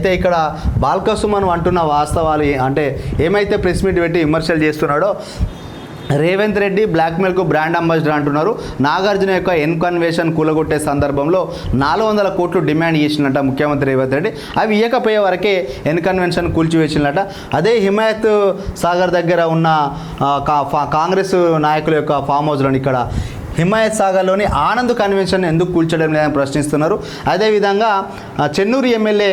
అయితే ఇక్కడ బాల్క సుమన్ అంటున్న వాస్తవాలు అంటే ఏమైతే ప్రెస్ మీట్ పెట్టి విమర్శలు చేస్తున్నాడో, రేవంత్ రెడ్డి బ్లాక్మెయిల్కు బ్రాండ్ అంబాసిడర్ అంటున్నారు. నాగార్జున యొక్క ఎన్కన్వేషన్ కూలగొట్టే సందర్భంలో 400 కోట్లు డిమాండ్ చేసినట్ట ముఖ్యమంత్రి రేవంత్ రెడ్డి. అవి ఇవ్వకపోయే వరకే ఎన్కన్వెన్షన్ కూల్చివేసినట్ట. అదే హిమాయత్ సాగర్ దగ్గర ఉన్న కాంగ్రెస్ నాయకుల యొక్క ఫామ్ హౌస్లోని ఇక్కడ హిమాయత్ సాగర్లోని ఆనంద్ కన్వెన్షన్ ఎందుకు కూల్చడం లేదని ప్రశ్నిస్తున్నారు. అదేవిధంగా చెన్నూరు ఎమ్మెల్యే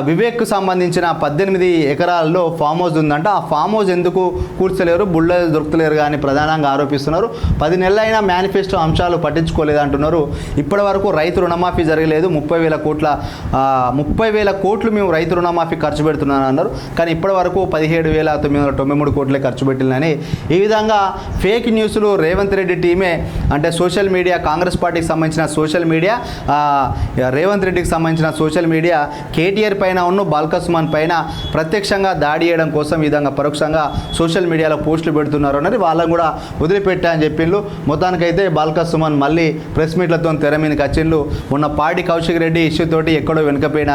వివేక్కు సంబంధించిన 18 ఎకరాల్లో ఫామ్ హౌస్ ఉందంట. ఆ ఫామ్ హౌస్ ఎందుకు కూర్చలేరు, బుల్డోజర్ దొరుకుతలేరు కానీ ప్రధానంగా ఆరోపిస్తున్నారు. 10 నెలలైనా మేనిఫెస్టో అంశాలు పట్టించుకోలేదు అంటున్నారు. ఇప్పటి వరకు రైతు రుణమాఫీ జరగలేదు. 30,000 కోట్లు మేము రైతు రుణమాఫీ ఖర్చు పెడుతున్నాను అన్నారు. కానీ ఇప్పటి వరకు 17,993 కోట్లే ఖర్చు పెట్టిందని ఈ విధంగా ఫేక్ న్యూస్లు రేవంత్ రెడ్డి టీమే అంటే సోషల్ మీడియా, కాంగ్రెస్ పార్టీకి సంబంధించిన సోషల్ మీడియా, రేవంత్ రెడ్డికి సంబంధించిన సోషల్ మీడియా కేటీఆర్ పైన ఉన్న బాల్క సుమన్ పైన ప్రత్యక్షంగా దాడి చేయడం కోసం ఈ విధంగా పరోక్షంగా సోషల్ మీడియాలో పోస్టులు పెడుతున్నారు అన్నది వాళ్ళని కూడా వదిలిపెట్టా అని చెప్పిండ్రు. మొత్తానికైతే బాల్క సుమన్ మళ్ళీ ప్రెస్ మీట్లతో తెర మీదకి వచ్చిండ్రు. ఉన్న పాడి కౌశిక్ రెడ్డి ఇష్యూతోటి ఎక్కడో వెనుకపోయిన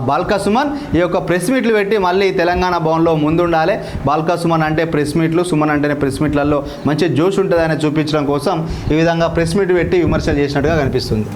బాల్క సుమన్ ఈ యొక్క ప్రెస్ మీట్లు పెట్టి మళ్ళీ తెలంగాణ భవన్లో ముందుండాలి. బాల్క సుమన్ అంటే ప్రెస్ మీట్లు, సుమన్ అంటేనే ప్రెస్ మీట్లలో మంచి జోష్ ఉంటుందని చూపించడం కోసం ఈ విధంగా ప్రెస్ మీట్ పెట్టి విమర్శలు చేసినట్టుగా కనిపిస్తుంది.